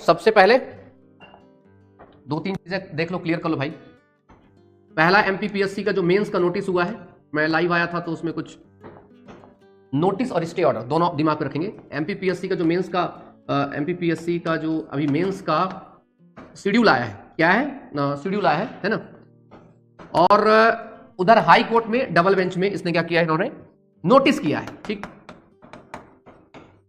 सबसे पहले दो तीन चीजें देख लो, क्लियर कर लो भाई। पहला एमपीपीएससी का जो मेंस का नोटिस हुआ है, मैं लाइव आया था तो उसमें कुछ नोटिस और स्टे ऑर्डर दोनों दिमाग में रखेंगे। एमपीपीएससी का जो मेंस का एमपीपीएससी का जो अभी मेंस का शेड्यूल आया है, क्या है शेड्यूल आया है ना। और उधर हाई कोर्ट में डबल बेंच में इसने क्या किया है, इन्होंने नोटिस किया है। ठीक,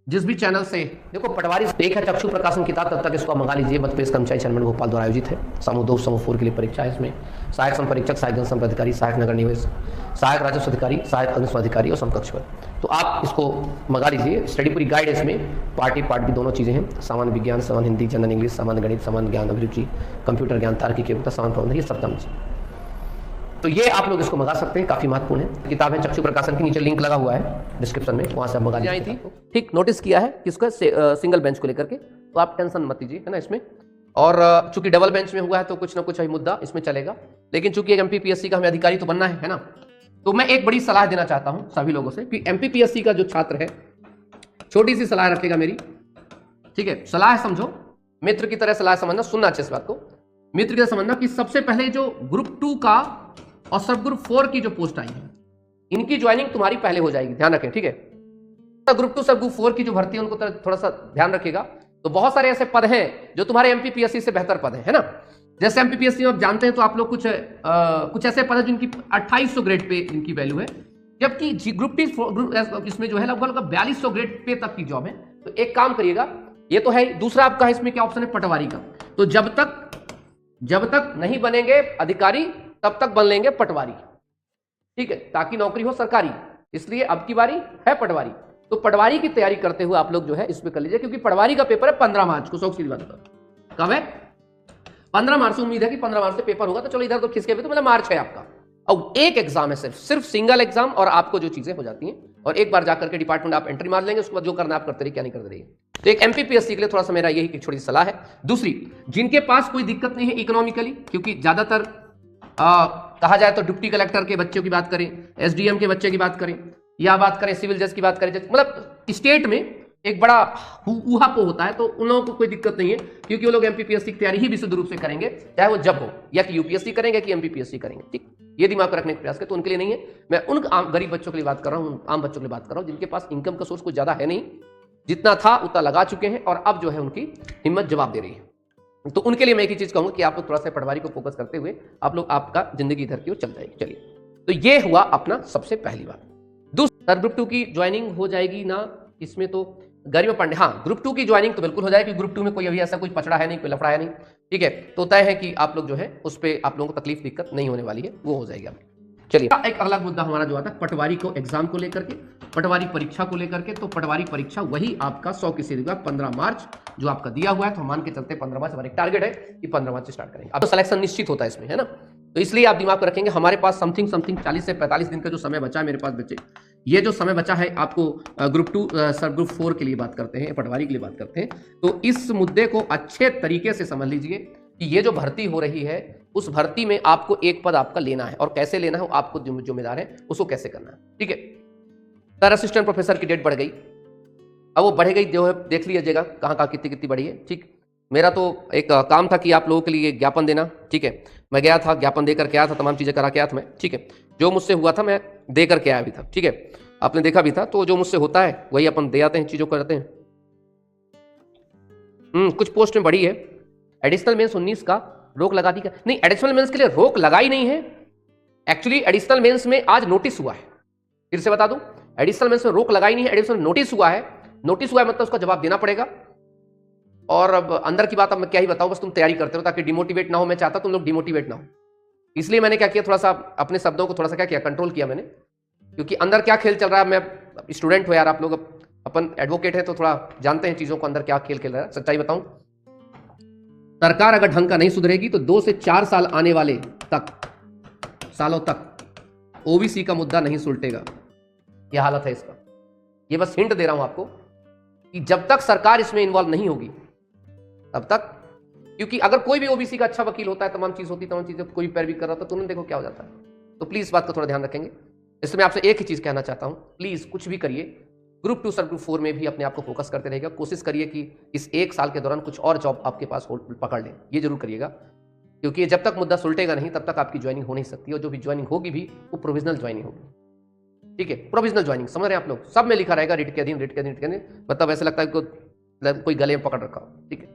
जिस भी चैनल से देखो पटवारी एक है चक्षु प्रकाशन किताब, तब तक इसको मंगा लीजिए। मध्य प्रदेश कर्मचारी चयन मंडल भोपाल द्वारा आयोजित है। समूह 2 समूह 4 के लिए परीक्षा है। इसमें सहायक संपरीक्षक, सहायक जनसंपर्क अधिकारी, सहायक नगर निवेश, सहायक राजस्व अधिकारी, सहायक अग्निशम अधिकारी और समकक्ष पद। तो आप इसको मंगा लीजिए। स्टडी पूरी गाइड है, इसमें पार्ट भी दोनों चीजें हैं। सामान्य विज्ञान, सामान्य हिंदी, जनरल इंग्लिश, सामान्य गणित, सामान्य ज्ञान अभिरुचि, कंप्यूटर ज्ञान, तार्किक योग्यता, सामान्य प्रबंधन, ये सब चीज। तो ये आप लोग इसको मंगा सकते हैं, काफी महत्वपूर्ण है। किताब है चक्षु प्रकाशन की, नीचे लिंक लगा हुआ है डिस्क्रिप्शन में, वहां से आप मंगा लीजिए। थी ठीक, नोटिस किया है किसका, सिंगल बेंच को लेकर के, तो आप टेंशन मत लीजिए, है ना इसमें। और चूंकि डबल बेंच में हुआ है तो कुछ ना कुछ मुद्दा इसमें चलेगा, लेकिन चूंकि एक एमपीपीएससी का हमें अधिकारी तो बनना है ना। तो मैं एक बड़ी सलाह देना चाहता हूं सभी लोगों से कि एमपीपीएससी का जो छात्र है, छोटी सी सलाह रखेगा मेरी, ठीक है। सलाह समझो, मित्र की तरह सलाह समझना, सुनना अच्छे इस बात को, मित्र की तरह समझना कि सबसे पहले जो ग्रुप 2 का और सब ग्रुप 4 की जो पोस्ट आई है, इनकी ज्वाइनिंग तुम्हारी पहले हो जाएगी, ध्यान रखें, ठीक है। ग्रुप 2 सब ग्रुप 4 की जो भर्ती है उनको थोड़ा सा ध्यान रखिएगा। तो बहुत सारे ऐसे पद हैं जो तुम्हारे एमपीपीएससी से बेहतर पद है ना। जैसे एमपीपीएससी में आप जानते हैं तो आप लोग कुछ ऐसे पद है जिनकी 2800 ग्रेड पे इनकी वैल्यू है, जबकि ग्रुप टी इसमें जो है लगभग 4200 ग्रेड पे तक की जॉब है। तो एक काम करिएगा, ये तो है। दूसरा आपका इसमें क्या ऑप्शन है, पटवारी का। तो जब तक नहीं बनेंगे अधिकारी तब तक बन लेंगे पटवारी, ठीक है, ताकि नौकरी हो सरकारी। इसलिए अब की बारी है पटवारी। तो पटवारी की तैयारी करते हुए आप लोग जो है इसमें कर लीजिए, क्योंकि पटवारी का पेपर है 15 मार्च को। शौक की बात है, कब है, 15 मार्च से। उम्मीद है कि 15 मार्च से पेपर होगा, तो चलो इधर तो खिसके भी, तो मतलब मार्च है आपका। अब एक एग्जाम है, सिर्फ सिंगल एग्जाम, और आपको जो चीजें हो जाती हैं, और एक बार जाकर के डिपार्टमेंट आप एंट्री मार लेंगे, उसके बाद जो करना आप करते रहिए, क्या नहीं करते रहिए। तो एक एमपीपीएससी के लिए थोड़ा सा मेरा यही छोटी सलाह है। दूसरी, जिनके पास कोई दिक्कत नहीं है इकोनॉमिकली, क्योंकि ज्यादातर कहा जाए तो डिप्टी कलेक्टर के बच्चों की बात करें, एसडीएम के बच्चे की बात करें, या बात करें सिविल जज की बात करें, मतलब स्टेट में एक बड़ा ऊहापोह होता है, तो उन लोगों को कोई दिक्कत नहीं है, क्योंकि वो लोग एमपीपीएससी की तैयारी ही विशुद्ध रूप से करेंगे, चाहे वो जब हो, या कि यूपीएससी करेंगे कि एमपीपीएससी करेंगे। ठीक, ये दिमाग में रखने का प्रयास करें। तो उनके लिए नहीं है, मैं उन गरीब बच्चों के लिए बात कर रहा हूँ, आम बच्चों के लिए बात कर रहा हूँ, जिनके पास इनकम का सोर्स कुछ ज्यादा है नहीं, जितना था उतना लगा चुके हैं, और अब जो है उनकी हिम्मत जवाब दे रही है। तो उनके लिए मैं एक ही चीज कहूंगा कि आप लोग थोड़ा सा पटवारी को फोकस करते हुए आप लोग, आपका जिंदगी इधर की ओर चल जाएगी। चलिए, तो ये हुआ अपना सबसे पहली बात। दूसरा, ग्रुप 2 की ज्वाइनिंग हो जाएगी ना इसमें, तो गरिमा पांडे, हाँ ग्रुप 2 की ज्वाइनिंग तो बिल्कुल हो जाएगी। ग्रुप 2 में कोई अभी ऐसा कोई पचड़ा है नहीं, कोई लफड़ा है नहीं, ठीक है। तो तय है कि आप लोग जो है उस पर आप लोगों को तकलीफ दिक्कत नहीं होने वाली है, वो हो जाएगी आपकी। चलिए, एक अगला मुद्दा हमारा जो आता है पटवारी को एग्जाम को लेकर के, पटवारी परीक्षा को लेकर के। तो पटवारी परीक्षा वही आपका 100% 15 मार्च जो आपका दिया हुआ है, तो मान के चलते 15 मार्च हमारा एक टारगेट है कि 15 मार्च से स्टार्ट करेंगे। अब तो सिलेक्शन निश्चित होता है इसमें, है ना। तो इसलिए आप दिमाग में रखेंगे, हमारे पास समथिंग 40 से 45 दिन का जो समय बचा है मेरे पास बच्चे, ये जो समय बचा है आपको ग्रुप 2 सब ग्रुप 4 के लिए बात करते हैं, पटवारी के लिए बात करते हैं। तो इस मुद्दे को अच्छे तरीके से समझ लीजिए कि ये जो भर्ती हो रही है, उस भर्ती में आपको एक पद आपका लेना है, और कैसे लेना है आपको जिम्मेदार है, उसको कैसे करना है, ठीक है। सर असिस्टेंट प्रोफेसर की डेट बढ़ गई, अब वो बढ़ गई जो है देख लीजिएगा कहाँ कितनी बढ़ी है, ठीक। मेरा तो एक काम था कि आप लोगों के लिए ज्ञापन देना, ठीक है। मैं गया था, ज्ञापन दे करके आया था, तमाम चीजें करा के आया था मैं, ठीक है। जो मुझसे हुआ था मैं दे करके आया भी था, ठीक है। आपने देखा भी था, तो जो मुझसे होता है वही अपन दे आते हैं, चीजों करते हैं। कुछ पोस्ट में बढ़ी है। एडिशनल मेंस 19 का रोक लगा दी, नहीं एडिशनल मेंस के लिए रोक लगाई नहीं है। एक्चुअली एडिशनल मेंस में आज नोटिस हुआ है, फिर से बता दूं, एडिशनल मेंस में रोक लगाई नहीं है, एडिशनल नोटिस हुआ है। नोटिस हुआ है मतलब उसका जवाब देना पड़ेगा। और अब अंदर की बात अब मैं क्या ही बताऊं, बस तुम तैयारी करते हो ताकि डिमोटिवेट ना हो। मैं चाहता तुम लोग डिमोटिवेट ना हो, इसलिए मैंने क्या किया, थोड़ा सा अपने शब्दों को थोड़ा सा क्या किया, कंट्रोल किया मैंने, क्योंकि अंदर क्या खेल चल रहा है। मैं स्टूडेंट हो यार, आप लोग अपन एडवोकेट है तो थोड़ा जानते हैं चीजों को, अंदर क्या खेल खेल रहा है। सच्चाई बताऊं, सरकार अगर ढंग का नहीं सुधरेगी तो 2 से 4 साल आने वाले सालों तक ओबीसी का मुद्दा नहीं सुलटेगा। यह हालत है इसका। ये बस हिंट दे रहा हूं आपको कि जब तक सरकार इसमें इन्वॉल्व नहीं होगी तब तक, क्योंकि अगर कोई भी ओबीसी का अच्छा वकील होता है, तमाम चीज होती, तमाम चीजें कोई पैरवी कर रहा था, तुरंत देखो क्या हो जाता है। तो प्लीज इस बात का थोड़ा ध्यान रखेंगे। इसमें आपसे एक ही चीज कहना चाहता हूं, प्लीज कुछ भी करिए, ग्रुप 2 सर ग्रुप 4 में भी अपने आप को फोकस करते रहेगा। कोशिश करिए कि इस 1 साल के दौरान कुछ और जॉब आपके पास पकड़ लें, ये जरूर करिएगा, क्योंकि जब तक मुद्दा सुलटेगा नहीं तब तक आपकी ज्वाइनिंग हो नहीं सकती, और जो भी ज्वाइनिंग होगी भी वो प्रोविजनल ज्वाइनिंग होगी। ठीक है, प्रोविजनल ज्वाइनिंग समझ रहे हैं आप लोग, सब में लिखा रहेगा रिट के अधीन, रिट के अधीन, रिट के अधीन, मतलब ऐसे लगता है कि कोई गले में पकड़ रखा हो। ठीक है,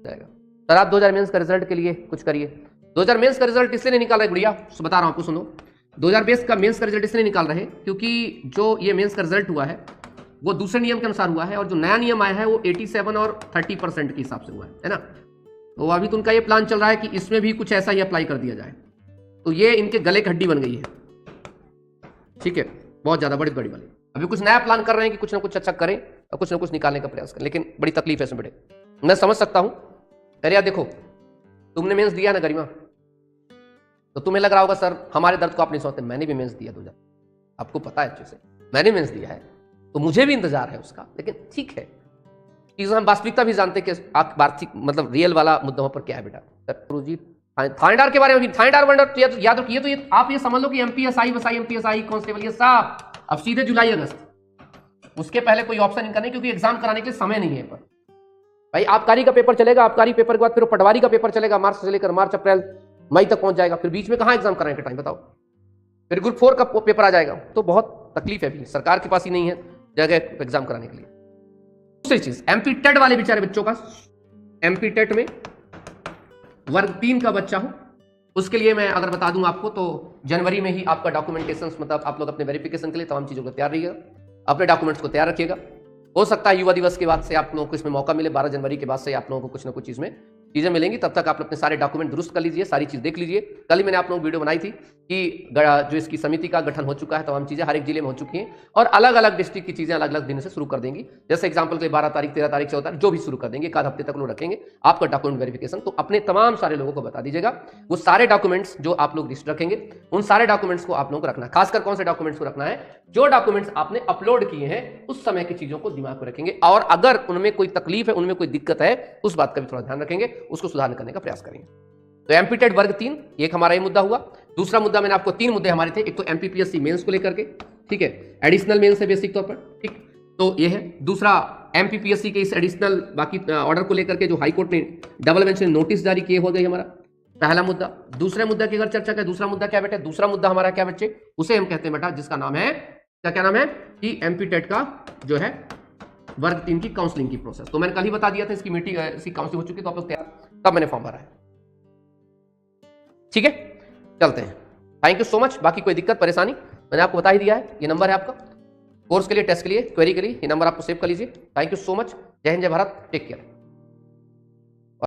जाएगा। सर आप 2000 मेंस का रिजल्ट के लिए कुछ करिए। 2000 मेंस का रिजल्ट इसलिए नहीं निकाल रहे गुड़िया, बता रहा हूं आपको, सुनो। 2020 का मेंस का रिजल्ट इसलिए निकाल रहे क्योंकि जो ये मेंस का रिजल्ट हुआ है वो दूसरे नियम के अनुसार हुआ है, और जो नया नियम आया है वो 87 और 30% के हिसाब से हुआ है ना। तो अभी तो उनका ये प्लान चल रहा है कि इसमें भी कुछ ऐसा ही अप्लाई कर दिया जाए, तो ये इनके गले की हड्डी बन गई है। ठीक है, बहुत ज्यादा बड़ी बड़ी वाली। अभी कुछ नया प्लान कर रहे हैं कि कुछ ना कुछ अच्छा करें और कुछ ना कुछ निकालने का प्रयास करें, लेकिन बड़ी तकलीफ है इसमें बेटे, मैं समझ सकता हूं। अरे यार देखो, तुमने मेंस दिया ना गरिमा, तो तुम्हें लग रहा होगा सर हमारे दर्द को आप नहीं समझते, मैंने भी मेंस दिया 2000, आपको पता है अच्छे से, मैंने मेंस दिया है, तो मुझे भी इंतजार है उसका। लेकिन ठीक है, चीज़ हम वास्तविकता भी जानते हैं कि आर्थिक मतलब रियल वाला मुद्दा वहां पर क्या है बेटा। गुरु जी थानेदार के बारे में भी, थानेदार वंडर याद रखिए, तो ये आप ये समझ लो कि एमपीएसआई वसाई एमपीएसआई कांस्टेबल ये सब अब सीधे जुलाई अगस्त, उसके पहले कोई ऑप्शन इनका नहीं, क्योंकि एग्जाम कराने के लिए समय नहीं है पर भाई। आबकारी का पेपर चलेगा, आबकारी पेपर के बाद फिर पटवारी का पेपर चलेगा, मार्च से लेकर मार्च अप्रैल मई तक पहुंच जाएगा, फिर बीच में कहां एग्जाम कराने का टाइम बताओ, फिर ग्रुप 4 का पेपर आ जाएगा, तो बहुत तकलीफ है, भी सरकार के पास ही नहीं है जगह एग्जाम कराने के लिए। दूसरी चीज, एमपी टेट वाले बेचारे बच्चों का, एमपी टेट में वर्ग 3 का बच्चा हूं, उसके लिए मैं अगर बता दूं आपको तो जनवरी में ही आपका डॉक्यूमेंटेशन, मतलब आप लोग अपने वेरिफिकेशन के लिए तमाम चीजों को तैयार रहिएगा, अपने डॉक्यूमेंट्स को तैयार रखिएगा। हो सकता है युवा दिवस के बाद से आप लोगों को इसमें मौका मिले, 12 जनवरी के बाद से आप लोगों को कुछ ना कुछ इसमें चीजें मिलेंगी, तब तक आप अपने सारे डॉक्यूमेंट दुरुस्त कर लीजिए, सारी चीज देख लीजिए। कल ही मैंने आप लोगों को वीडियो बनाई थी कि जो इसकी समिति का गठन हो चुका है, तमाम चीजें हर एक जिले में हो चुकी हैं, और अलग अलग डिस्ट्रिक्ट की चीजें अलग अलग दिन से शुरू कर देंगी। जैसे एग्जाम्पल के लिए 12 तारीख 13 तारीख 14 तारीख जो भी शुरू कर देंगे, एक आध हफ्ते तक लोग रखेंगे आपका डॉक्यूमेंट वेरिफिकेशन। तो अपने तमाम सारे लोगों को बता दीजिएगा, वो सारे डॉक्यूमेंट्स जो आप लोग लिस्ट रखेंगे उन सारे डॉक्यूमेंट्स को आप लोगों को रखना है। खासकर कौन से डॉक्यूमेंट्स को रखना है, जो डॉक्यूमेंट्स आपने अपलोड किए हैं उस समय की चीजों को दिमाग में रखेंगे, और अगर उनमें कोई तकलीफ है, उनमें कोई दिक्कत है, उस बात का भी थोड़ा ध्यान रखेंगे, उसको सुधार करने का प्रयास करेंगे। तो एमपी टेट वर्ग 3 एक हमारा ये मुद्दा हुआ। दूसरा मुद्दा, मैंने आपको 3 मुद्दे हमारे थे, एक तो एमपीपीएससी मेंस को लेकर के, ठीक है, एडिशनल मेंस है बेसिक तौर पर, ठीक, तो ये है। दूसरा एमपीपीएससी के इस एडिशनल बाकी ऑर्डर को लेकर के जो हाईकोर्ट ने डबल बेंच ने नोटिस जारी किए, हो गई हमारा पहला मुद्दा। दूसरे मुद्दा की अगर चर्चा करें, दूसरा मुद्दा क्या बेटे, दूसरा मुद्दा हमारा क्या बच्चे, उसे हम कहते हैं बेटा, जिसका नाम है क्या नाम है कि एमपी टेट का जो है वर्ग 3 की काउंसलिंग की प्रोसेस। तो मैंने कल ही बता दिया था, इसकी मीटिंग इसकी काउंसलिंग हो चुकी, तो आप लोग तैयार, तब मैंने फॉर्म भरा है। ठीक है, चलते हैं। Thank you so much. बाकी कोई दिक्कत परेशानी मैंने आपको बता ही दिया है, ये नंबर है आपका कोर्स के लिए, टेस्ट के लिए, क्वेरी के लिए, ये नंबर आपको सेव कर लीजिए। Thank you so much. जय हिंद, जय भारत, टेक केयर।